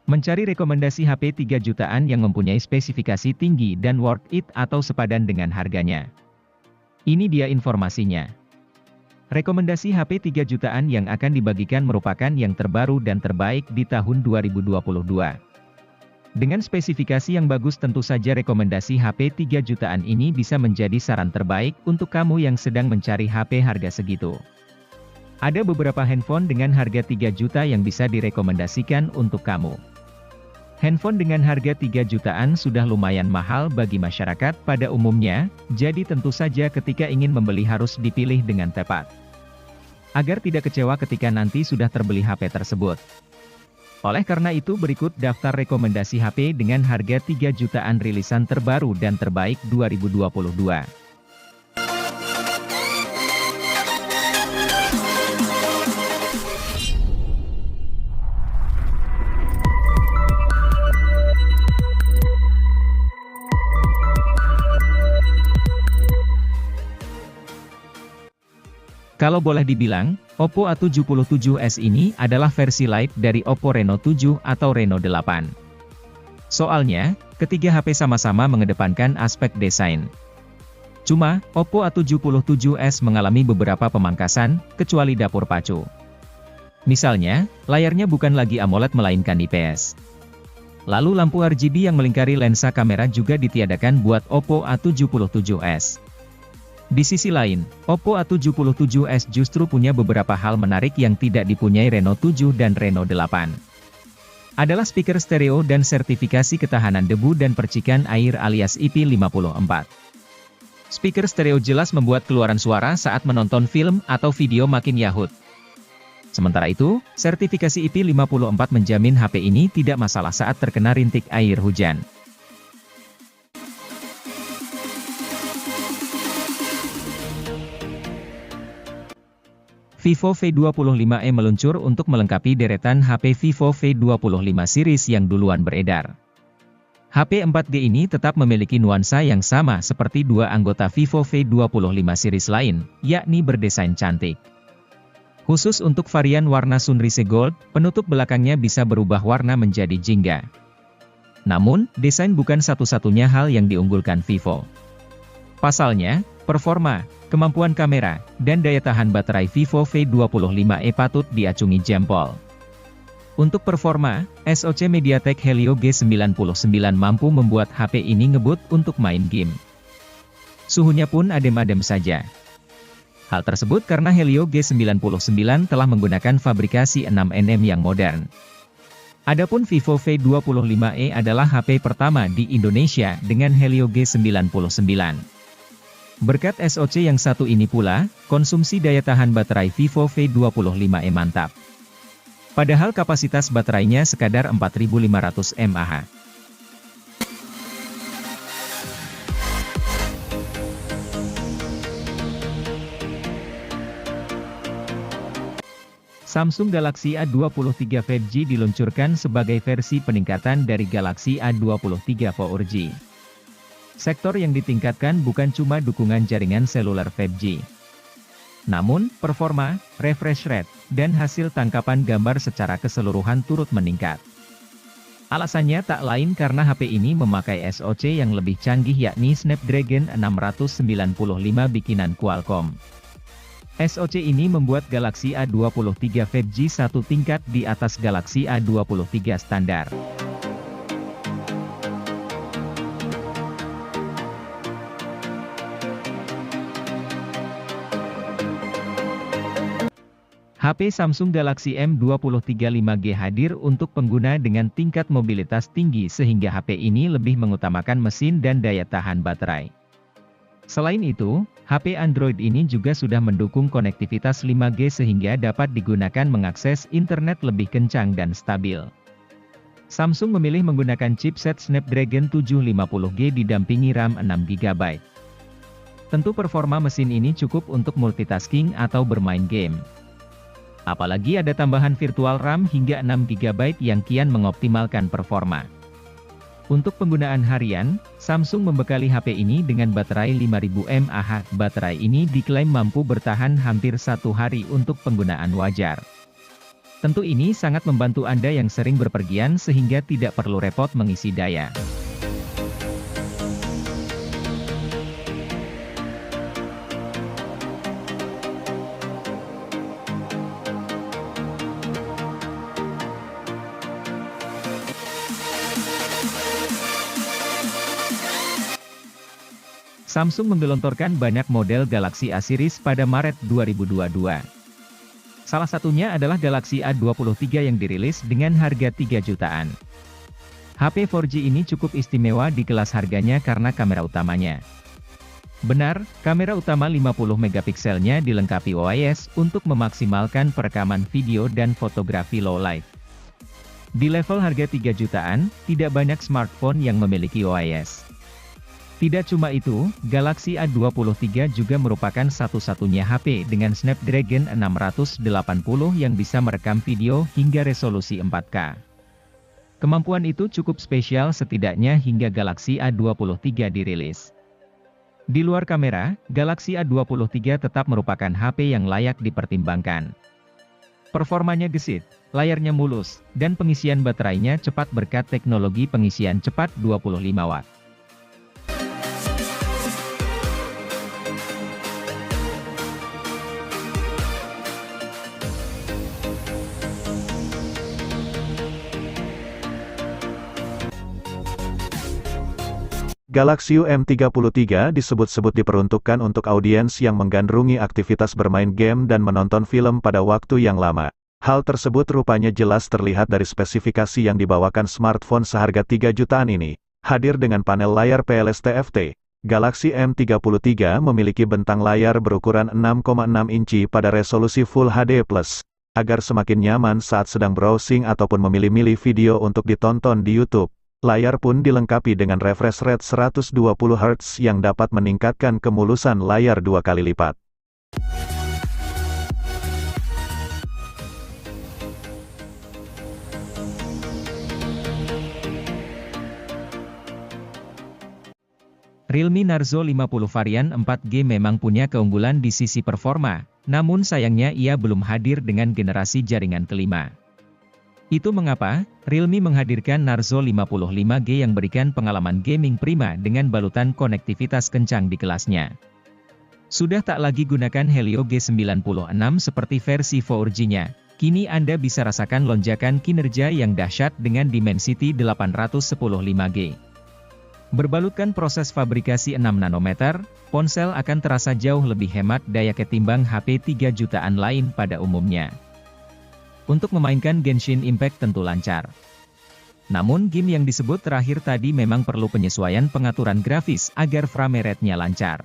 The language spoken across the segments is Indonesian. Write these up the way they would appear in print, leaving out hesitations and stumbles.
Mencari rekomendasi HP 3 jutaan yang mempunyai spesifikasi tinggi dan worth it atau sepadan dengan harganya. Ini dia informasinya. Rekomendasi HP 3 jutaan yang akan dibagikan merupakan yang terbaru dan terbaik di tahun 2022. Dengan spesifikasi yang bagus, tentu saja rekomendasi HP 3 jutaan ini bisa menjadi saran terbaik untuk kamu yang sedang mencari HP harga segitu. Ada beberapa handphone dengan harga 3 juta yang bisa direkomendasikan untuk kamu. Handphone dengan harga 3 jutaan sudah lumayan mahal bagi masyarakat pada umumnya, jadi tentu saja ketika ingin membeli harus dipilih dengan tepat. Agar tidak kecewa ketika nanti sudah terbeli HP tersebut. Oleh karena itu berikut daftar rekomendasi HP dengan harga 3 jutaan rilisan terbaru dan terbaik 2022. Kalau boleh dibilang, Oppo A77s ini adalah versi light dari Oppo Reno 7 atau Reno 8. Soalnya, ketiga HP sama-sama mengedepankan aspek desain. Cuma, Oppo A77s mengalami beberapa pemangkasan, kecuali dapur pacu. Misalnya, layarnya bukan lagi AMOLED melainkan IPS. Lalu lampu RGB yang melingkari lensa kamera juga ditiadakan buat Oppo A77s. Di sisi lain, Oppo A77s justru punya beberapa hal menarik yang tidak dipunyai Reno 7 dan Reno 8. Adalah speaker stereo dan sertifikasi ketahanan debu dan percikan air alias IP54. Speaker stereo jelas membuat keluaran suara saat menonton film atau video makin yahut. Sementara itu, sertifikasi IP54 menjamin HP ini tidak masalah saat terkena rintik air hujan. Vivo V25e meluncur untuk melengkapi deretan HP Vivo V25 series yang duluan beredar. HP 4G ini tetap memiliki nuansa yang sama seperti dua anggota Vivo V25 series lain, yakni berdesain cantik. Khusus untuk varian warna Sunrise Gold, penutup belakangnya bisa berubah warna menjadi jingga. Namun, desain bukan satu-satunya hal yang diunggulkan Vivo. Pasalnya, performa, kemampuan kamera, dan daya tahan baterai Vivo V25e patut diacungi jempol. Untuk performa, SoC MediaTek Helio G99 mampu membuat HP ini ngebut untuk main game. Suhunya pun adem-adem saja. Hal tersebut karena Helio G99 telah menggunakan fabrikasi 6nm yang modern. Adapun Vivo V25e adalah HP pertama di Indonesia dengan Helio G99. Berkat SoC yang satu ini pula, konsumsi daya tahan baterai Vivo V25e mantap. Padahal kapasitas baterainya sekadar 4500 mAh. Samsung Galaxy A23 5G diluncurkan sebagai versi peningkatan dari Galaxy A23 4G. Sektor yang ditingkatkan bukan cuma dukungan jaringan seluler 5G. Namun, performa, refresh rate, dan hasil tangkapan gambar secara keseluruhan turut meningkat. Alasannya tak lain karena HP ini memakai SoC yang lebih canggih yakni Snapdragon 695 bikinan Qualcomm. SoC ini membuat Galaxy A23 5G satu tingkat di atas Galaxy A23 standar. HP Samsung Galaxy M23 5G hadir untuk pengguna dengan tingkat mobilitas tinggi sehingga HP ini lebih mengutamakan mesin dan daya tahan baterai. Selain itu, HP Android ini juga sudah mendukung konektivitas 5G sehingga dapat digunakan mengakses internet lebih kencang dan stabil. Samsung memilih menggunakan chipset Snapdragon 750G didampingi RAM 6GB. Tentu performa mesin ini cukup untuk multitasking atau bermain game. Apalagi ada tambahan virtual RAM hingga 6GB yang kian mengoptimalkan performa. Untuk penggunaan harian, Samsung membekali HP ini dengan baterai 5000 mAh. Baterai ini diklaim mampu bertahan hampir 1 hari untuk penggunaan wajar. Tentu ini sangat membantu Anda yang sering berpergian sehingga tidak perlu repot mengisi daya. Samsung menggelontorkan banyak model Galaxy A series pada Maret 2022. Salah satunya adalah Galaxy A23 yang dirilis dengan harga 3 jutaan. HP 4G ini cukup istimewa di kelas harganya karena kamera utamanya. Benar, kamera utama 50 megapikselnya dilengkapi OIS untuk memaksimalkan perekaman video dan fotografi low light. Di level harga 3 jutaan, tidak banyak smartphone yang memiliki OIS. Tidak cuma itu, Galaxy A23 juga merupakan satu-satunya HP dengan Snapdragon 680 yang bisa merekam video hingga resolusi 4K. Kemampuan itu cukup spesial setidaknya hingga Galaxy A23 dirilis. Di luar kamera, Galaxy A23 tetap merupakan HP yang layak dipertimbangkan. Performanya gesit, layarnya mulus, dan pengisian baterainya cepat berkat teknologi pengisian cepat 25 Watt. Galaxy M33 disebut-sebut diperuntukkan untuk audiens yang menggandrungi aktivitas bermain game dan menonton film pada waktu yang lama. Hal tersebut rupanya jelas terlihat dari spesifikasi yang dibawakan smartphone seharga 3 jutaan ini. Hadir dengan panel layar PLS TFT, Galaxy M33 memiliki bentang layar berukuran 6,6 inci pada resolusi Full HD+, agar semakin nyaman saat sedang browsing ataupun memilih-milih video untuk ditonton di YouTube. Layar pun dilengkapi dengan refresh rate 120 Hz yang dapat meningkatkan kemulusan layar 2 kali lipat. Realme Narzo 50 varian 4G memang punya keunggulan di sisi performa, namun sayangnya ia belum hadir dengan generasi jaringan kelima. Itu mengapa, Realme menghadirkan Narzo 55G yang berikan pengalaman gaming prima dengan balutan konektivitas kencang di kelasnya. Sudah tak lagi gunakan Helio G96 seperti versi 4G-nya, kini Anda bisa rasakan lonjakan kinerja yang dahsyat dengan Dimensity 815G. Berbalutkan proses fabrikasi 6 nanometer, ponsel akan terasa jauh lebih hemat daya ketimbang HP 3 jutaan lain pada umumnya. Untuk memainkan Genshin Impact tentu lancar. Namun game yang disebut terakhir tadi memang perlu penyesuaian pengaturan grafis agar frame rate-nya lancar.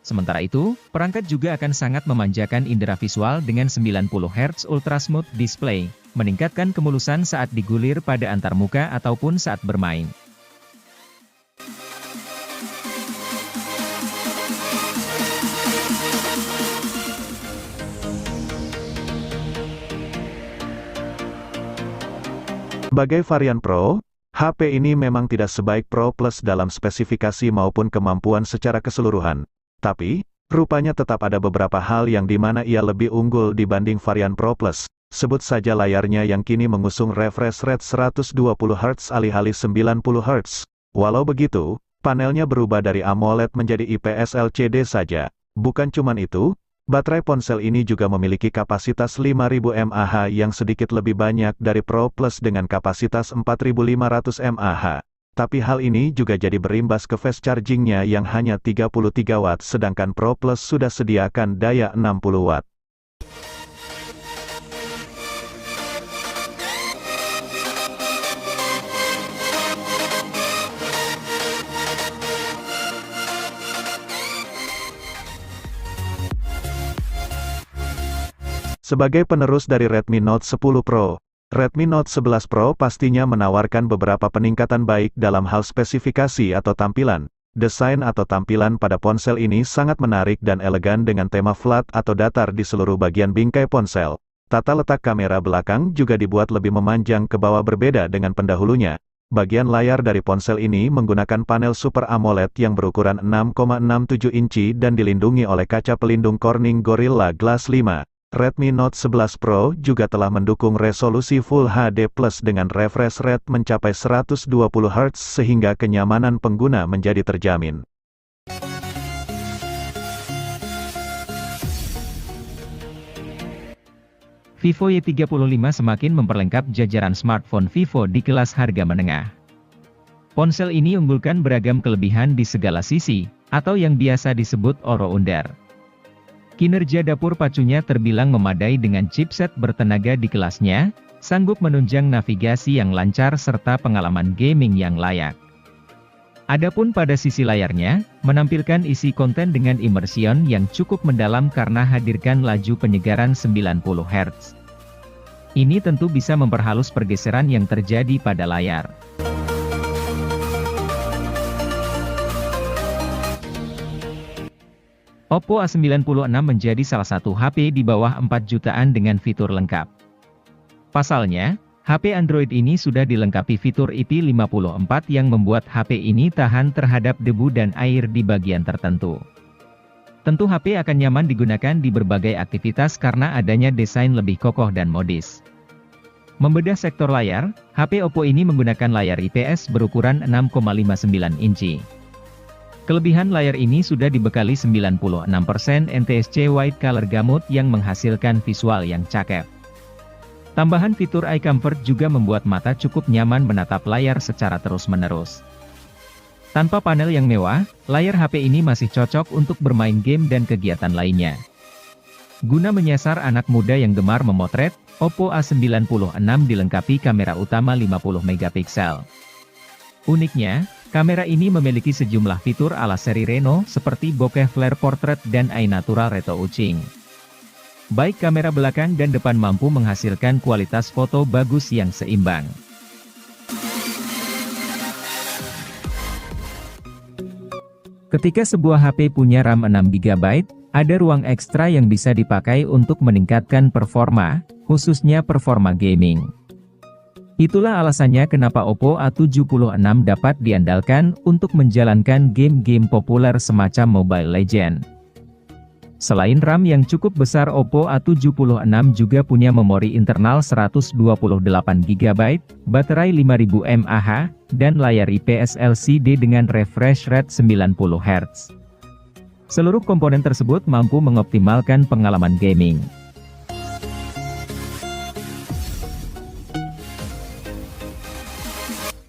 Sementara itu, perangkat juga akan sangat memanjakan indera visual dengan 90 Hz Ultra Smooth Display, meningkatkan kemulusan saat digulir pada antarmuka ataupun saat bermain. Sebagai varian Pro, HP ini memang tidak sebaik Pro Plus dalam spesifikasi maupun kemampuan secara keseluruhan. Tapi, rupanya tetap ada beberapa hal yang dimana ia lebih unggul dibanding varian Pro Plus. Sebut saja layarnya yang kini mengusung refresh rate 120 Hz alih-alih 90 Hz. Walau begitu, panelnya berubah dari AMOLED menjadi IPS LCD saja. Bukan cuman itu, baterai ponsel ini juga memiliki kapasitas 5000 mAh yang sedikit lebih banyak dari Pro Plus dengan kapasitas 4500 mAh. Tapi hal ini juga jadi berimbas ke fast chargingnya yang hanya 33 Watt sedangkan Pro Plus sudah sediakan daya 60 Watt. Sebagai penerus dari Redmi Note 10 Pro, Redmi Note 11 Pro pastinya menawarkan beberapa peningkatan baik dalam hal spesifikasi atau tampilan. Desain atau tampilan pada ponsel ini sangat menarik dan elegan dengan tema flat atau datar di seluruh bagian bingkai ponsel. Tata letak kamera belakang juga dibuat lebih memanjang ke bawah berbeda dengan pendahulunya. Bagian layar dari ponsel ini menggunakan panel Super AMOLED yang berukuran 6,67 inci dan dilindungi oleh kaca pelindung Corning Gorilla Glass 5. Redmi Note 11 Pro juga telah mendukung resolusi Full HD Plus dengan refresh rate mencapai 120 Hz sehingga kenyamanan pengguna menjadi terjamin. Vivo Y35 semakin memperlengkap jajaran smartphone Vivo di kelas harga menengah. Ponsel ini unggulkan beragam kelebihan di segala sisi, atau yang biasa disebut all-rounder. Kinerja dapur pacunya terbilang memadai dengan chipset bertenaga di kelasnya, sanggup menunjang navigasi yang lancar serta pengalaman gaming yang layak. Adapun pada sisi layarnya, menampilkan isi konten dengan immersion yang cukup mendalam karena hadirkan laju penyegaran 90 Hz. Ini tentu bisa memperhalus pergeseran yang terjadi pada layar. Oppo A96 menjadi salah satu HP di bawah 4 jutaan dengan fitur lengkap. Pasalnya, HP Android ini sudah dilengkapi fitur IP54 yang membuat HP ini tahan terhadap debu dan air di bagian tertentu. Tentu HP akan nyaman digunakan di berbagai aktivitas karena adanya desain lebih kokoh dan modis. Membedah sektor layar, HP Oppo ini menggunakan layar IPS berukuran 6,59 inci. Kelebihan layar ini sudah dibekali 96% NTSC White Color Gamut yang menghasilkan visual yang cakep. Tambahan fitur Eye Comfort juga membuat mata cukup nyaman menatap layar secara terus-menerus. Tanpa panel yang mewah, layar HP ini masih cocok untuk bermain game dan kegiatan lainnya. Guna menyasar anak muda yang gemar memotret, Oppo A96 dilengkapi kamera utama 50 megapiksel. Uniknya, kamera ini memiliki sejumlah fitur ala seri Reno seperti bokeh flare portrait dan eye natural retouching. Baik kamera belakang dan depan mampu menghasilkan kualitas foto bagus yang seimbang. Ketika sebuah HP punya RAM 6GB, ada ruang ekstra yang bisa dipakai untuk meningkatkan performa, khususnya performa gaming. Itulah alasannya kenapa Oppo A76 dapat diandalkan untuk menjalankan game-game populer semacam Mobile Legends. Selain RAM yang cukup besar, Oppo A76 juga punya memori internal 128GB, baterai 5000 mAh, dan layar IPS LCD dengan refresh rate 90 Hz. Seluruh komponen tersebut mampu mengoptimalkan pengalaman gaming.